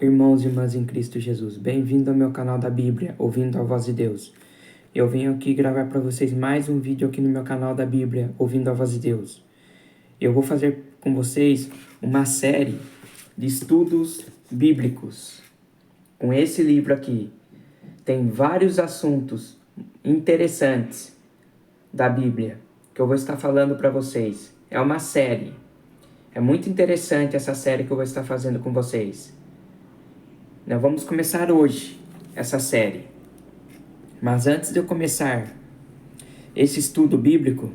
Irmãos e irmãs em Cristo Jesus, bem-vindo ao meu canal da Bíblia, Ouvindo a Voz de Deus. Eu venho aqui gravar para vocês mais um vídeo aqui no meu canal da Bíblia, Ouvindo a Voz de Deus. Eu vou fazer com vocês uma série de estudos bíblicos. Com esse livro aqui, tem vários assuntos interessantes da Bíblia que eu vou estar falando para vocês. É uma série. É muito interessante essa série que eu vou estar fazendo com vocês. Nós vamos começar hoje essa série. Mas antes de eu começar esse estudo bíblico,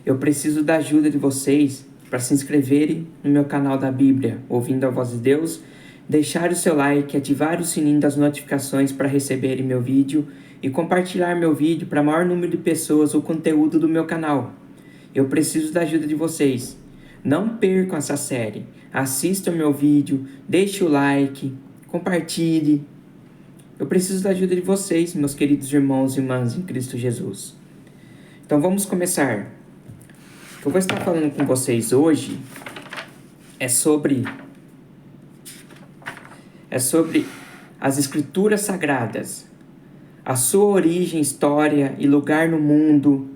eu preciso da ajuda de vocês para se inscreverem no meu canal da Bíblia, Ouvindo a Voz de Deus, deixar o seu like, ativar o sininho das notificações para receberem meu vídeo e compartilhar meu vídeo para o maior número de pessoas o conteúdo do meu canal. Eu preciso da ajuda de vocês. Não percam essa série. Assistam meu vídeo, deixe o like, compartilhe. Eu preciso da ajuda de vocês, meus queridos irmãos e irmãs em Cristo Jesus. Então vamos começar. O que eu vou estar falando com vocês hoje é sobre as Escrituras Sagradas, a sua origem, história e lugar no mundo,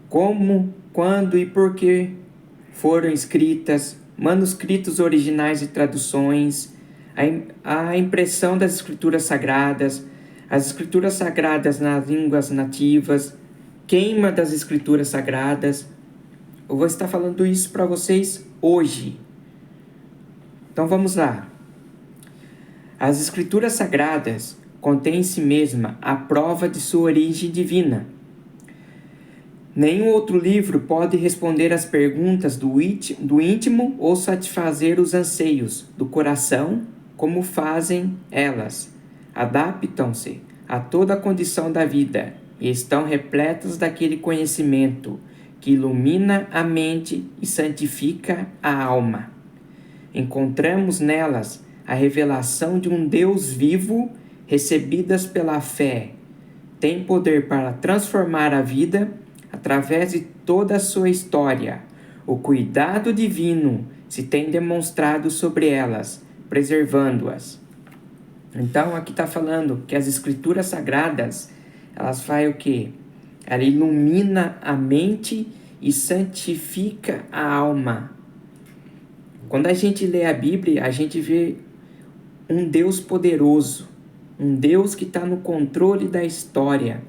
como, quando e por que foram escritas, manuscritos originais e traduções, a impressão das Escrituras Sagradas, as Escrituras Sagradas nas línguas nativas, queima das Escrituras Sagradas. Eu vou estar falando isso para vocês hoje. Então vamos lá. As Escrituras Sagradas contêm em si mesma a prova de sua origem divina. Nenhum outro livro pode responder às perguntas do íntimo ou satisfazer os anseios do coração como fazem elas. Adaptam-se a toda a condição da vida e estão repletas daquele conhecimento que ilumina a mente e santifica a alma. Encontramos nelas a revelação de um Deus vivo, recebidas pela fé. Tem poder para transformar a vida através de toda a sua história. O cuidado divino se tem demonstrado sobre elas, preservando-as. Então, aqui está falando que as Escrituras Sagradas, elas fazem o quê? Ela ilumina a mente e santifica a alma. Quando a gente lê a Bíblia, a gente vê um Deus poderoso, um Deus que está no controle da história.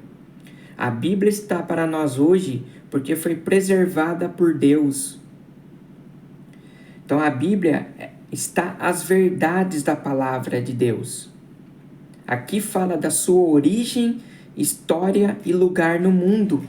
A Bíblia está para nós hoje porque foi preservada por Deus. Então a Bíblia está as verdades da palavra de Deus. Aqui fala da sua origem, história e lugar no mundo.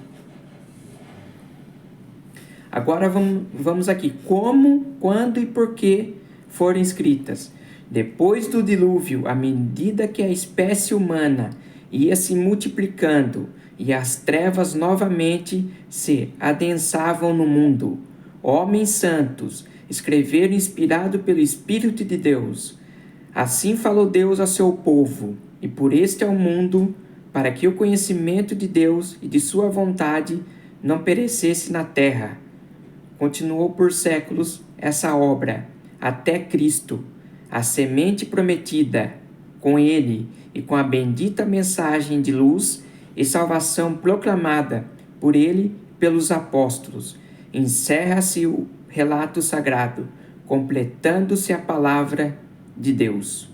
Agora vamos aqui. Como, quando e por que foram escritas? Depois do dilúvio, à medida que a espécie humana ia se multiplicando e as trevas novamente se adensavam no mundo, homens santos escreveram inspirado pelo Espírito de Deus. Assim falou Deus a seu povo, e por este é o mundo, para que o conhecimento de Deus e de sua vontade não perecesse na terra. Continuou por séculos essa obra, até Cristo, a semente prometida, com ele e com a bendita mensagem de luz e salvação proclamada por ele pelos apóstolos. Encerra-se o relato sagrado, completando-se a palavra de Deus.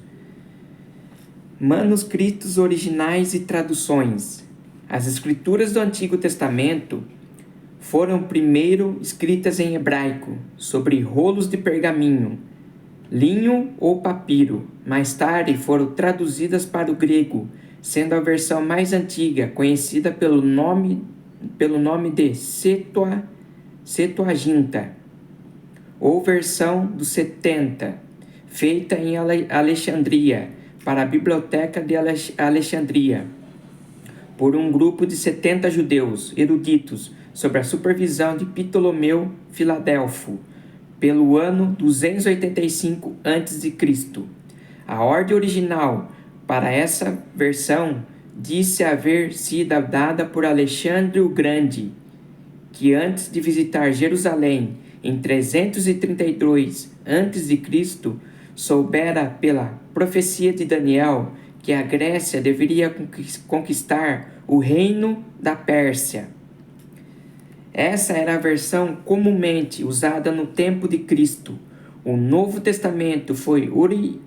Manuscritos originais e traduções. As Escrituras do Antigo Testamento foram primeiro escritas em hebraico, sobre rolos de pergaminho, linho ou papiro. Mais tarde foram traduzidas para o grego, sendo a versão mais antiga conhecida pelo nome de Septuaginta, ou versão dos 70, feita em Alexandria, para a Biblioteca de Alexandria, por um grupo de 70 judeus eruditos, sob a supervisão de Ptolomeu Filadelfo, pelo ano 285 a.C. A ordem original para essa versão disse haver sido dada por Alexandre o Grande, que antes de visitar Jerusalém em 332 a.C., soubera pela profecia de Daniel que a Grécia deveria conquistar o reino da Pérsia. Essa era a versão comumente usada no tempo de Cristo. O Novo Testamento foi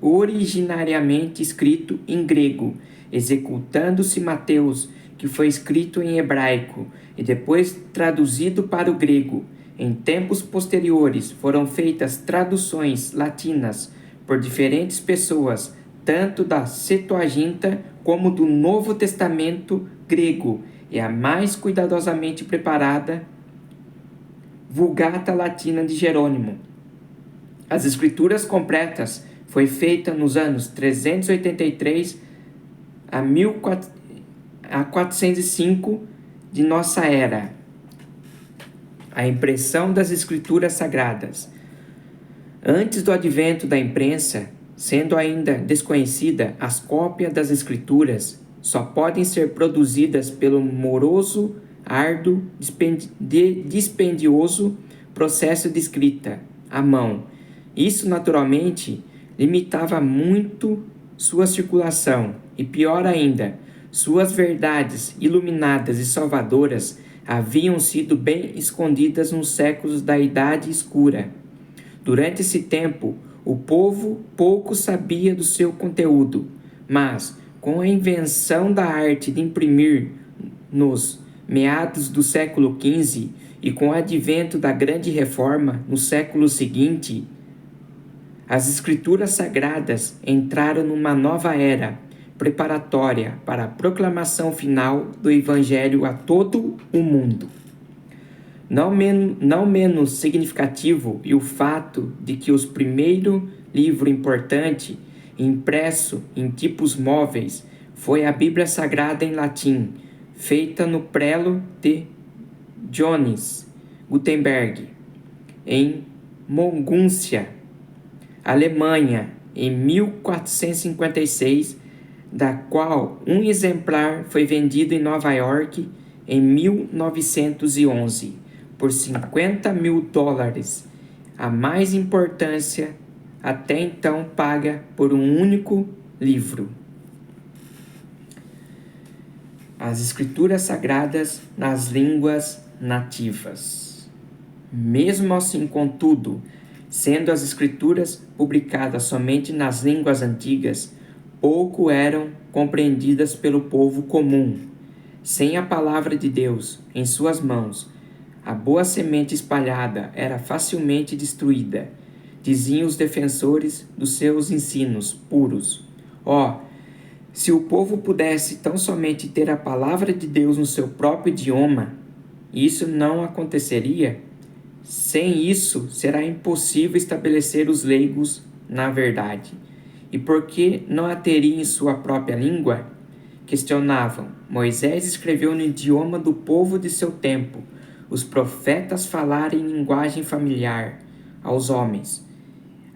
originariamente escrito em grego, executando-se Mateus, que foi escrito em hebraico e depois traduzido para o grego. Em tempos posteriores foram feitas traduções latinas por diferentes pessoas, tanto da Septuaginta como do Novo Testamento grego, e a mais cuidadosamente preparada Vulgata Latina de Jerônimo. As escrituras completas foi feita nos anos 383 a 405 de nossa era. A impressão das escrituras sagradas. Antes do advento da imprensa, sendo ainda desconhecida, as cópias das escrituras só podem ser produzidas pelo moroso, árduo, dispendioso processo de escrita à mão. Isso, naturalmente, limitava muito sua circulação e, pior ainda, suas verdades iluminadas e salvadoras haviam sido bem escondidas nos séculos da Idade Escura. Durante esse tempo, o povo pouco sabia do seu conteúdo, mas, com a invenção da arte de imprimir nos meados do século XV e com o advento da Grande Reforma no século seguinte, as escrituras sagradas entraram numa nova era preparatória para a proclamação final do Evangelho a todo o mundo. Não menos significativo é o fato de que o primeiro livro importante, impresso em tipos móveis, foi a Bíblia Sagrada em latim, feita no prelo de Johannes Gutenberg, em Mogúncia, Alemanha, em 1456, da qual um exemplar foi vendido em Nova York em 1911 por $50.000, a mais importância até então paga por um único livro. As escrituras sagradas nas línguas nativas. Mesmo assim, contudo, sendo as escrituras publicadas somente nas línguas antigas, pouco eram compreendidas pelo povo comum. Sem a palavra de Deus em suas mãos, a boa semente espalhada era facilmente destruída, diziam os defensores dos seus ensinos puros. Se o povo pudesse tão somente ter a palavra de Deus no seu próprio idioma, isso não aconteceria? Sem isso, será impossível estabelecer os leigos na verdade. E por que não a teria em sua própria língua? Questionavam. Moisés escreveu no idioma do povo de seu tempo. Os profetas falaram em linguagem familiar aos homens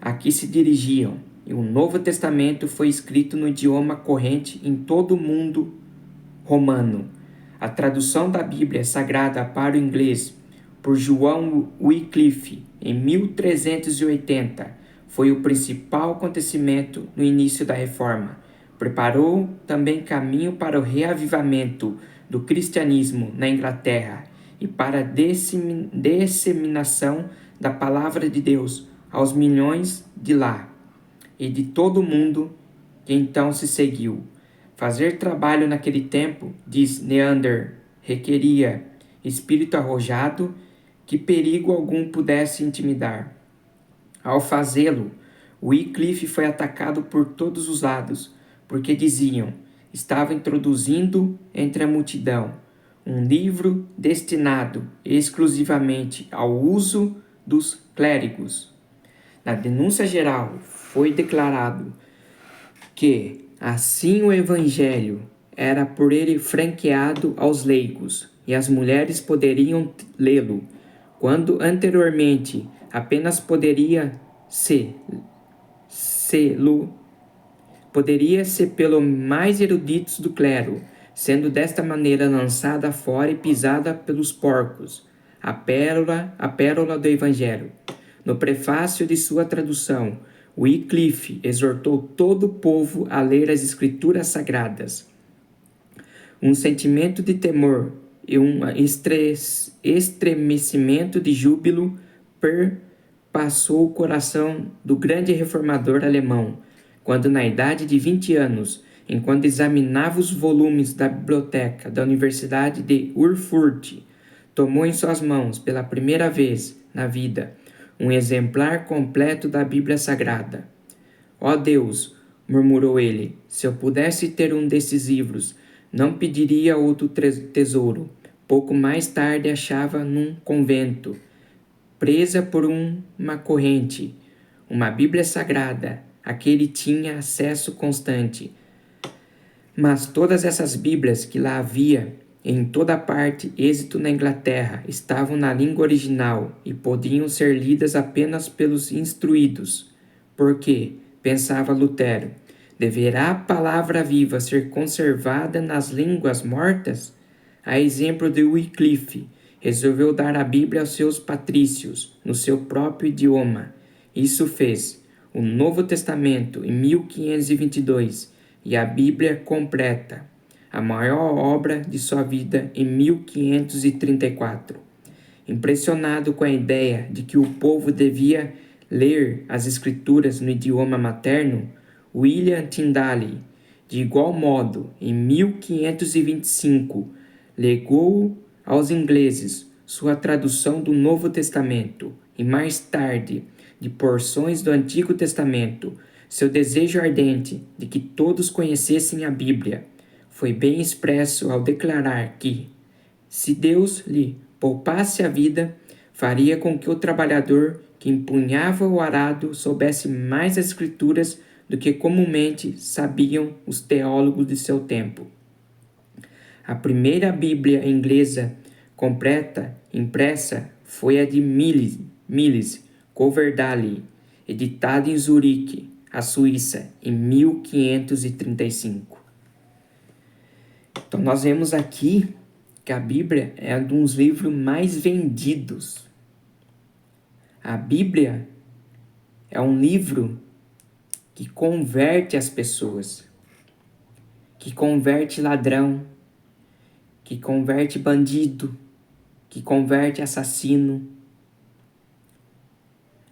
a que se dirigiam. E o Novo Testamento foi escrito no idioma corrente em todo o mundo romano. A tradução da Bíblia Sagrada para o inglês por João Wycliffe em 1380 foi o principal acontecimento no início da Reforma. Preparou também caminho para o reavivamento do cristianismo na Inglaterra e para a disseminação da palavra de Deus aos milhões de lá e de todo o mundo que então se seguiu. Fazer trabalho naquele tempo, diz Neander, requeria espírito arrojado que perigo algum pudesse intimidar. Ao fazê-lo, Wycliffe foi atacado por todos os lados, porque diziam, estava introduzindo entre a multidão um livro destinado exclusivamente ao uso dos clérigos. Na denúncia geral, foi declarado que, assim, o Evangelho era por ele franqueado aos leigos, e as mulheres poderiam lê-lo, quando anteriormente apenas poderia ser pelo mais eruditos do clero, sendo desta maneira lançada fora e pisada pelos porcos, a pérola do Evangelho. No prefácio de sua tradução, Wycliffe exortou todo o povo a ler as escrituras sagradas. Um sentimento de temor e um estremecimento de júbilo perpassou o coração do grande reformador alemão, quando na idade de 20 anos, enquanto examinava os volumes da biblioteca da Universidade de Erfurt, tomou em suas mãos, pela primeira vez na vida, um exemplar completo da Bíblia Sagrada. Ó Deus, murmurou ele, se eu pudesse ter um desses livros, não pediria outro tesouro. Pouco mais tarde achava num convento, presa por uma corrente, uma Bíblia Sagrada, a que ele tinha acesso constante. Mas todas essas Bíblias que lá havia, em toda parte, êxito na Inglaterra, estavam na língua original e podiam ser lidas apenas pelos instruídos. Porque, pensava Lutero, deverá a palavra viva ser conservada nas línguas mortas? A exemplo de Wycliffe, resolveu dar a Bíblia aos seus patrícios, no seu próprio idioma. Isso fez o Novo Testamento em 1522 e a Bíblia completa, a maior obra de sua vida, em 1534. Impressionado com a ideia de que o povo devia ler as Escrituras no idioma materno, William Tyndale, de igual modo, em 1525, legou aos ingleses sua tradução do Novo Testamento e, mais tarde, de porções do Antigo Testamento. Seu desejo ardente de que todos conhecessem a Bíblia foi bem expresso ao declarar que, se Deus lhe poupasse a vida, faria com que o trabalhador que empunhava o arado soubesse mais as Escrituras do que comumente sabiam os teólogos de seu tempo. A primeira Bíblia inglesa completa impressa foi a de Miles Coverdale, editada em Zurique, a Suíça, em 1535. Então nós vemos aqui que a Bíblia é um dos livros mais vendidos. A Bíblia é um livro que converte as pessoas, que converte ladrão, que converte bandido, que converte assassino.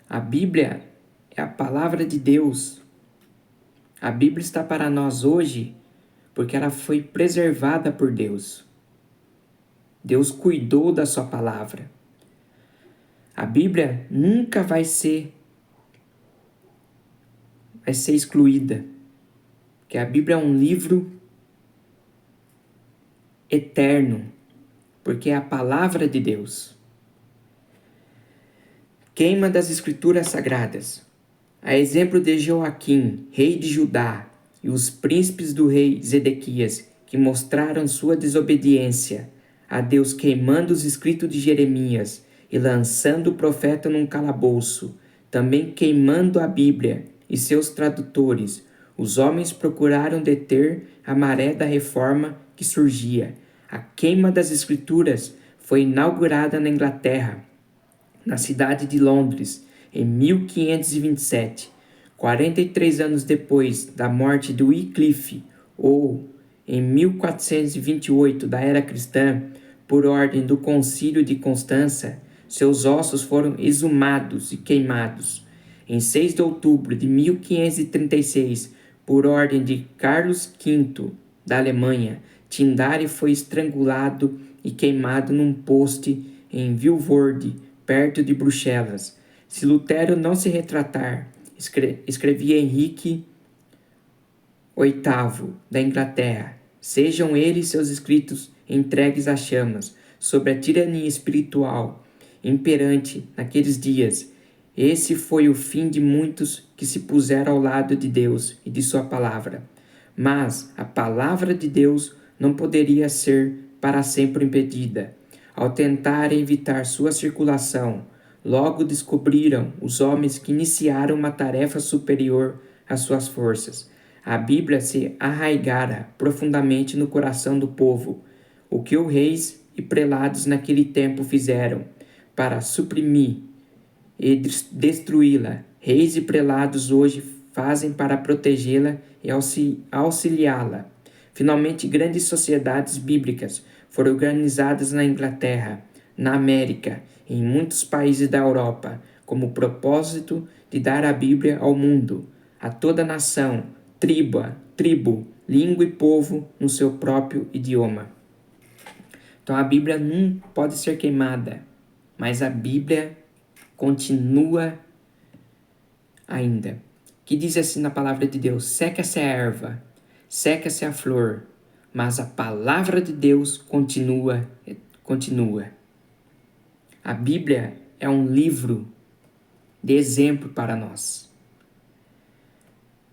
A Bíblia é a palavra de Deus. A Bíblia está para nós hoje porque ela foi preservada por Deus. Deus cuidou da sua palavra. A Bíblia nunca vai ser excluída, porque a Bíblia é um livro eterno, porque é a palavra de Deus. Queima das Escrituras Sagradas. A exemplo de Joaquim, rei de Judá, e os príncipes do rei Zedequias, que mostraram sua desobediência a Deus, queimando os escritos de Jeremias e lançando o profeta num calabouço, também queimando a Bíblia e seus tradutores, os homens procuraram deter a maré da reforma que surgia. A queima das Escrituras foi inaugurada na Inglaterra, na cidade de Londres, em 1527, 43 anos depois da morte de Wycliffe, ou em 1428 da era cristã, por ordem do Concílio de Constança, seus ossos foram exumados e queimados. Em 6 de outubro de 1536, por ordem de Carlos V da Alemanha, Tyndale foi estrangulado e queimado num poste em Vilvoorde, perto de Bruxelas. Se Lutero não se retratar, escrevia Henrique VIII da Inglaterra, sejam eles seus escritos entregues às chamas, sobre a tirania espiritual imperante naqueles dias. Esse foi o fim de muitos que se puseram ao lado de Deus e de sua palavra. Mas a palavra de Deus não poderia ser para sempre impedida. Ao tentar evitar sua circulação, logo descobriram os homens que iniciaram uma tarefa superior às suas forças. A Bíblia se arraigara profundamente no coração do povo. O que os reis e prelados naquele tempo fizeram para suprimir e destruí-la, Reis e prelados hoje fazem para protegê-la e auxiliá-la. Finalmente, grandes sociedades bíblicas foram organizadas na Inglaterra, na América e em muitos países da Europa, como o propósito de dar a Bíblia ao mundo, a toda nação, tribo, língua e povo no seu próprio idioma. Então a Bíblia não pode ser queimada, mas a Bíblia continua ainda. Que diz assim na palavra de Deus: seca-se a erva, seca-se a flor, mas a palavra de Deus continua. A Bíblia é um livro de exemplo para nós.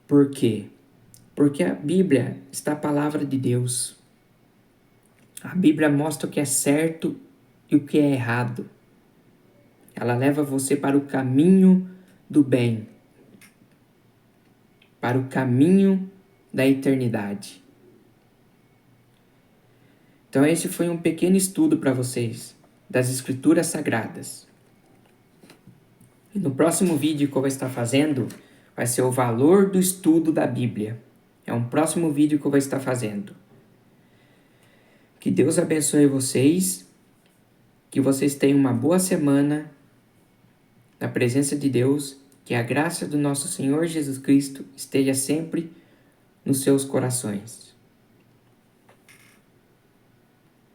Por quê? Porque a Bíblia está a palavra de Deus. A Bíblia mostra o que é certo e o que é errado. Ela leva você para o caminho do bem, para o caminho da eternidade. Então esse foi um pequeno estudo para vocês das Escrituras Sagradas. E no próximo vídeo que eu vou estar fazendo vai ser o valor do estudo da Bíblia. É um próximo vídeo que eu vou estar fazendo. Que Deus abençoe vocês, que vocês tenham uma boa semana na presença de Deus, que a graça do nosso Senhor Jesus Cristo esteja sempre nos seus corações.